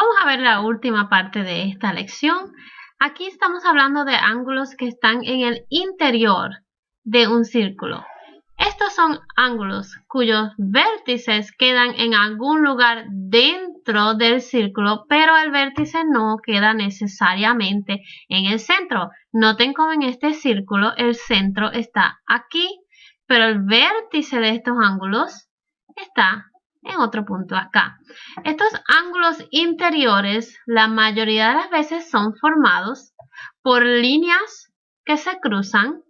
Vamos a ver la última parte de esta lección. Aquí estamos hablando de ángulos que están en el interior de un círculo. Estos son ángulos cuyos vértices quedan en algún lugar dentro del círculo, pero el vértice no queda necesariamente en el centro. Noten cómo en este círculo el centro está aquí, pero el vértice de estos ángulos está en otro punto acá. Estos ángulos interiores la mayoría de las veces son formados por líneas que se cruzan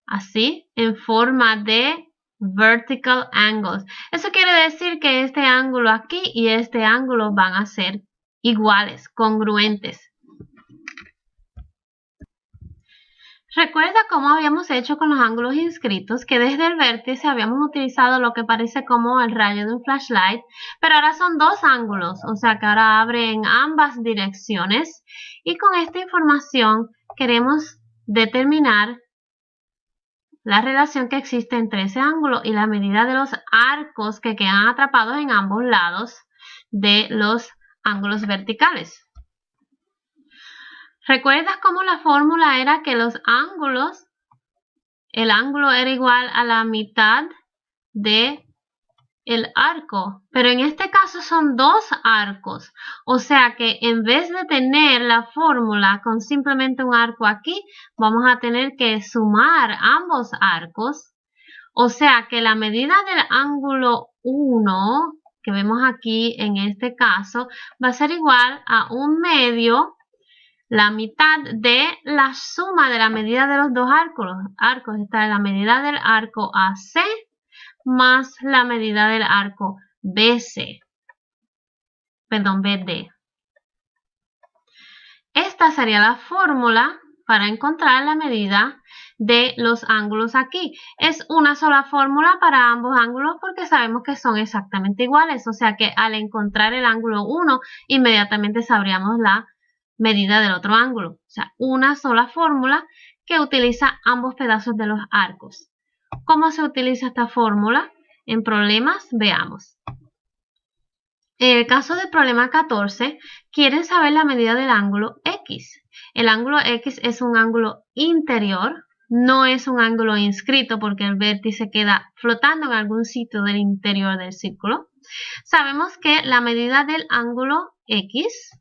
así en forma de vertical angles. Eso quiere decir que este ángulo aquí y este ángulo van a ser iguales, congruentes. Recuerda cómo habíamos hecho con los ángulos inscritos, que desde el vértice habíamos utilizado lo que parece como el rayo de un flashlight, pero ahora son dos ángulos, o sea que ahora abre en ambas direcciones. Y con esta información queremos determinar la relación que existe entre ese ángulo y la medida de los arcos que quedan atrapados en ambos lados de los ángulos verticales. ¿Recuerdas cómo la fórmula era que los ángulos, el ángulo era igual a la mitad de el arco? Pero en este caso son dos arcos. O sea que en vez de tener la fórmula con simplemente un arco aquí, vamos a tener que sumar ambos arcos. O sea que la medida del ángulo 1, que vemos aquí en este caso, va a ser igual a 1/2. La mitad de la suma de la medida de los dos arcos está en la medida del arco AC más la medida del arco BD. Esta sería la fórmula para encontrar la medida de los ángulos aquí. Es una sola fórmula para ambos ángulos porque sabemos que son exactamente iguales. O sea que al encontrar el ángulo 1, inmediatamente sabríamos la medida del otro ángulo. O sea, una sola fórmula que utiliza ambos pedazos de los arcos. ¿Cómo se utiliza esta fórmula? En problemas, veamos. En el caso del problema 14, quieren saber la medida del ángulo X. El ángulo X es un ángulo interior, no es un ángulo inscrito porque el vértice queda flotando en algún sitio del interior del círculo. Sabemos que la medida del ángulo X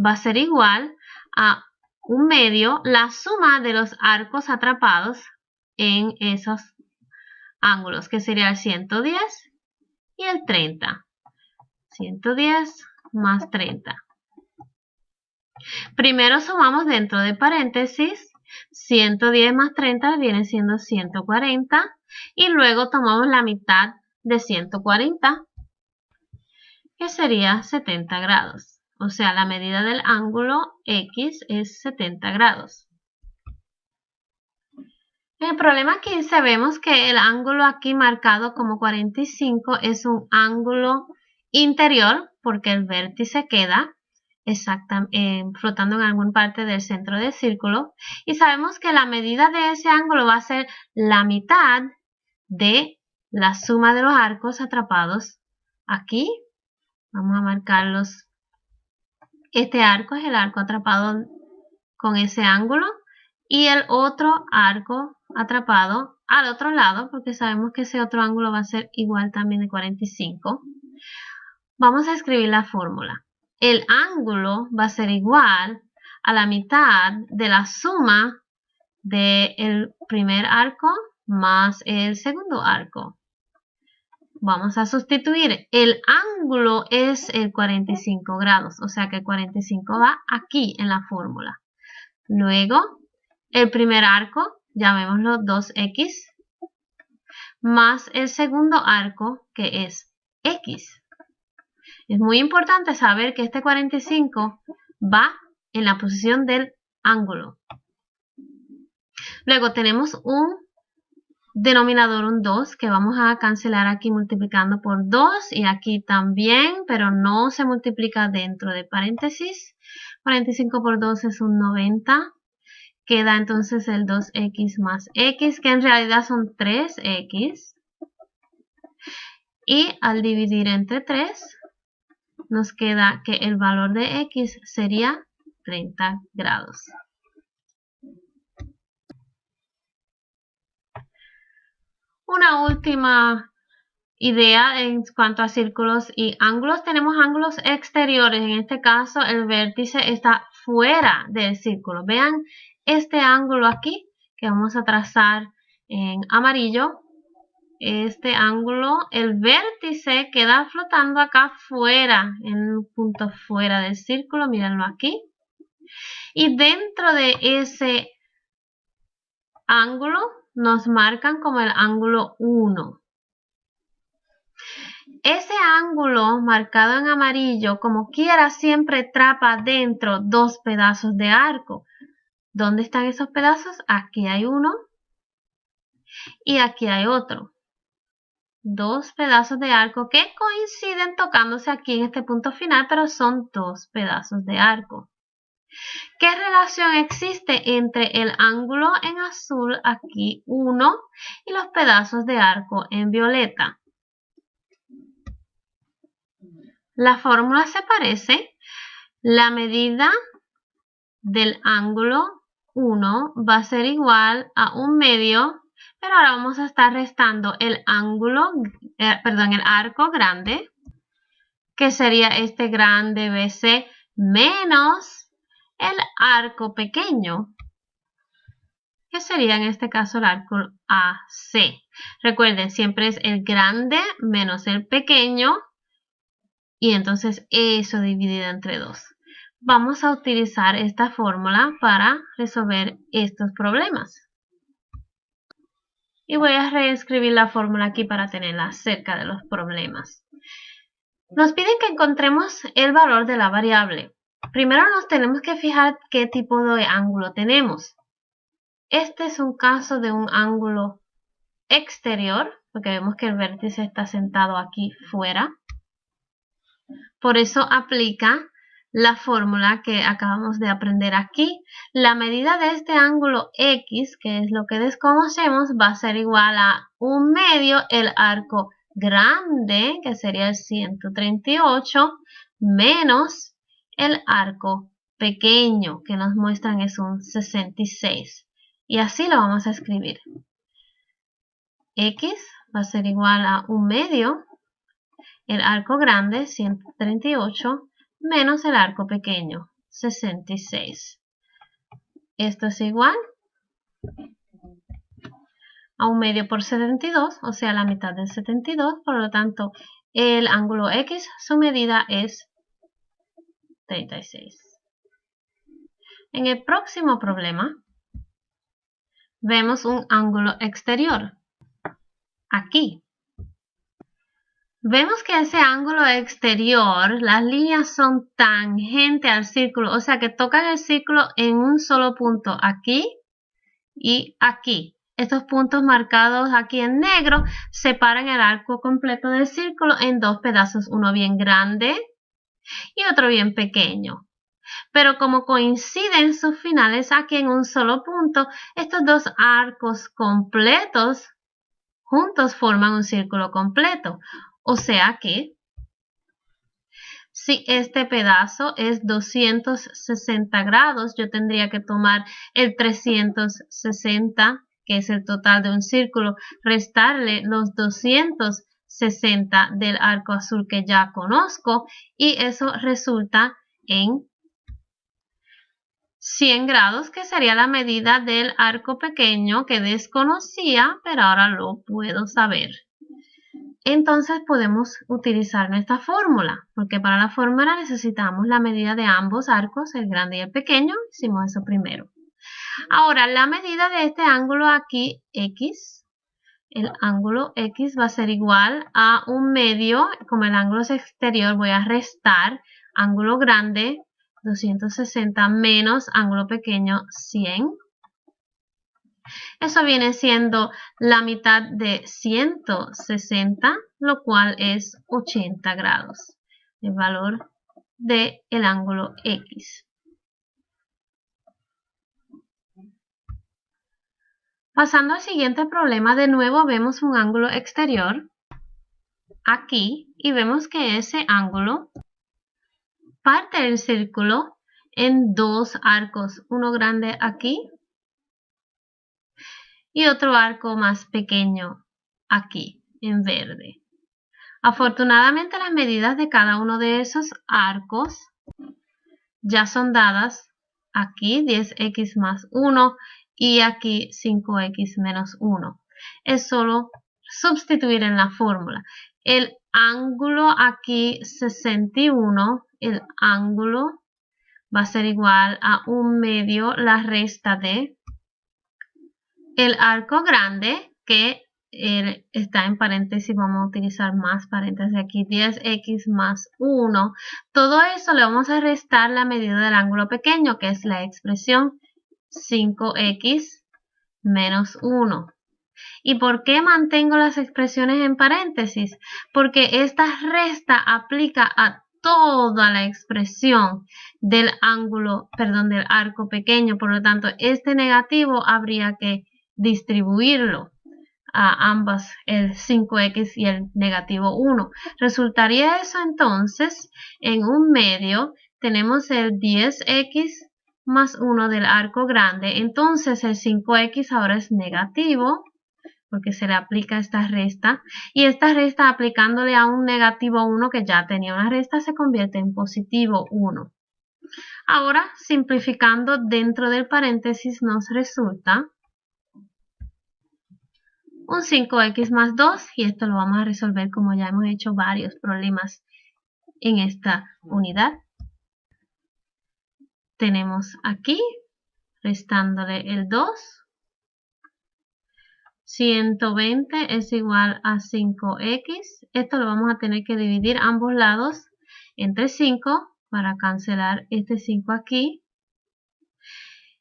va a ser igual a 1/2 la suma de los arcos atrapados en esos ángulos, que sería el 110 y el 30. 110 más 30. Primero sumamos dentro de paréntesis, 110 más 30 viene siendo 140 y luego tomamos la mitad de 140, que sería 70 grados. O sea, la medida del ángulo X es 70 grados. En el problema 15 vemos que el ángulo aquí marcado como 45 es un ángulo interior porque el vértice queda flotando en alguna parte del centro del círculo. Y sabemos que la medida de ese ángulo va a ser la mitad de la suma de los arcos atrapados aquí. Vamos a marcarlos. Este arco es el arco atrapado con ese ángulo y el otro arco atrapado al otro lado porque sabemos que ese otro ángulo va a ser igual también de 45. Vamos a escribir la fórmula. El ángulo va a ser igual a la mitad de la suma del primer arco más el segundo arco. Vamos a sustituir. El ángulo es el 45 grados, o sea que el 45 va aquí en la fórmula. Luego, el primer arco, llamémoslo 2x, más el segundo arco, que es x. Es muy importante saber que este 45 va en la posición del ángulo. Luego tenemos un denominador, un 2, que vamos a cancelar aquí multiplicando por 2 y aquí también, pero no se multiplica dentro de paréntesis. 45 por 2 es un 90. Queda entonces el 2x más x, que en realidad son 3x. Y al dividir entre 3, nos queda que el valor de X sería 30 grados. Una última idea en cuanto a círculos y ángulos. Tenemos ángulos exteriores. En este caso, el vértice está fuera del círculo. Vean este ángulo aquí que vamos a trazar en amarillo. Este ángulo, el vértice queda flotando acá fuera, en un punto fuera del círculo. Mírenlo aquí. Y dentro de ese ángulo nos marcan como el ángulo 1. Ese ángulo marcado en amarillo, como quiera, siempre atrapa dentro dos pedazos de arco. ¿Dónde están esos pedazos? Aquí hay uno y aquí hay otro. Dos pedazos de arco que coinciden tocándose aquí en este punto final, pero son dos pedazos de arco. ¿Qué relación existe entre el ángulo en azul, aquí 1, y los pedazos de arco en violeta? La fórmula se parece. La medida del ángulo 1 va a ser igual a 1/2, pero ahora vamos a estar restando el arco grande, que sería este grande BC, menos el arco pequeño, que sería en este caso el arco AC. Recuerden, siempre es el grande menos el pequeño, y entonces eso dividido entre 2. Vamos a utilizar esta fórmula para resolver estos problemas. Y voy a reescribir la fórmula aquí para tenerla cerca de los problemas. Nos piden que encontremos el valor de la variable. Primero nos tenemos que fijar qué tipo de ángulo tenemos. Este es un caso de un ángulo exterior, porque vemos que el vértice está sentado aquí fuera. Por eso aplica la fórmula que acabamos de aprender aquí. La medida de este ángulo X, que es lo que desconocemos, va a ser igual a 1/2 el arco grande, que sería el 138, menos el arco pequeño, que nos muestran es un 66. Y así lo vamos a escribir. X va a ser igual a 1/2 el arco grande, 138, menos el arco pequeño, 66. Esto es igual a 1/2 por 72, o sea, la mitad del 72. Por lo tanto, el ángulo X, su medida es 36. En el próximo problema, vemos un ángulo exterior. Aquí. Vemos que ese ángulo exterior, las líneas son tangentes al círculo, o sea que tocan el círculo en un solo punto, aquí y aquí. Estos puntos marcados aquí en negro separan el arco completo del círculo en dos pedazos, uno bien grande y otro bien pequeño. Pero como coinciden sus finales aquí en un solo punto, estos dos arcos completos juntos forman un círculo completo. O sea que si este pedazo es 260 grados, yo tendría que tomar el 360, que es el total de un círculo, restarle los 260 del arco azul que ya conozco, y eso resulta en 100 grados, que sería la medida del arco pequeño que desconocía, pero ahora lo puedo saber. Entonces podemos utilizar nuestra fórmula, porque para la fórmula necesitamos la medida de ambos arcos, el grande y el pequeño. Hicimos eso primero. Ahora, la medida de este ángulo aquí, X, el ángulo X va a ser igual a 1/2, como el ángulo es exterior, voy a restar ángulo grande, 260, menos ángulo pequeño, 100. Eso viene siendo la mitad de 160, lo cual es 80 grados, el valor del ángulo X. Pasando al siguiente problema, de nuevo vemos un ángulo exterior aquí y vemos que ese ángulo parte el círculo en dos arcos, uno grande aquí y otro arco más pequeño aquí en verde. Afortunadamente las medidas de cada uno de esos arcos ya son dadas aquí 10x más 1 y aquí 5x menos 1. Es solo sustituir en la fórmula. El ángulo aquí 61, el ángulo va a ser igual a 1/2 la resta de el arco grande, que está en paréntesis, vamos a utilizar más paréntesis aquí, 10x más 1. Todo eso le vamos a restar la medida del ángulo pequeño, que es la expresión 5x menos 1. ¿Y por qué mantengo las expresiones en paréntesis? Porque esta resta aplica a toda la expresión del del arco pequeño. Por lo tanto, este negativo habría que distribuirlo a ambas, el 5x y el negativo 1. Resultaría eso entonces, en 1/2 tenemos el 10x más 1 del arco grande. Entonces el 5x ahora es negativo, porque se le aplica esta resta, y esta resta aplicándole a un negativo 1 que ya tenía una resta se convierte en positivo 1. Ahora, simplificando dentro del paréntesis nos resulta un 5x más 2, y esto lo vamos a resolver como ya hemos hecho varios problemas en esta unidad. Tenemos aquí, restándole el 2, 120 es igual a 5x. Esto lo vamos a tener que dividir ambos lados entre 5 para cancelar este 5 aquí.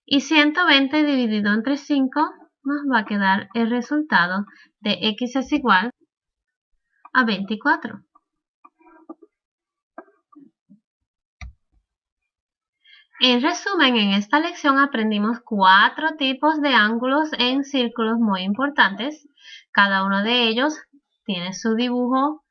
Y 120 dividido entre 5 nos va a quedar el resultado de x es igual a 24. En resumen, en esta lección aprendimos 4 tipos de ángulos en círculos muy importantes. Cada uno de ellos tiene su dibujo.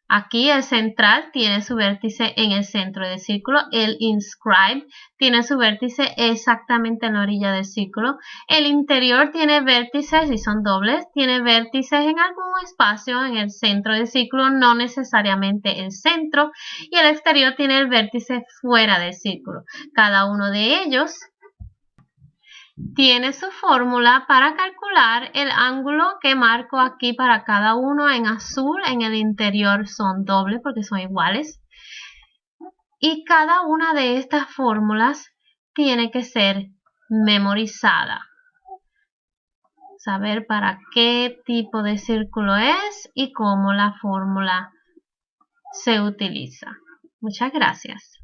Aquí el central tiene su vértice en el centro del círculo. El inscribe tiene su vértice exactamente en la orilla del círculo. El interior tiene vértices, y son dobles, tiene vértices en algún espacio en el centro del círculo, no necesariamente el centro. Y el exterior tiene el vértice fuera del círculo. Cada uno de ellos tiene su fórmula para calcular el ángulo que marco aquí para cada uno en azul. En el interior son dobles porque son iguales. Y cada una de estas fórmulas tiene que ser memorizada. Saber para qué tipo de círculo es y cómo la fórmula se utiliza. Muchas gracias.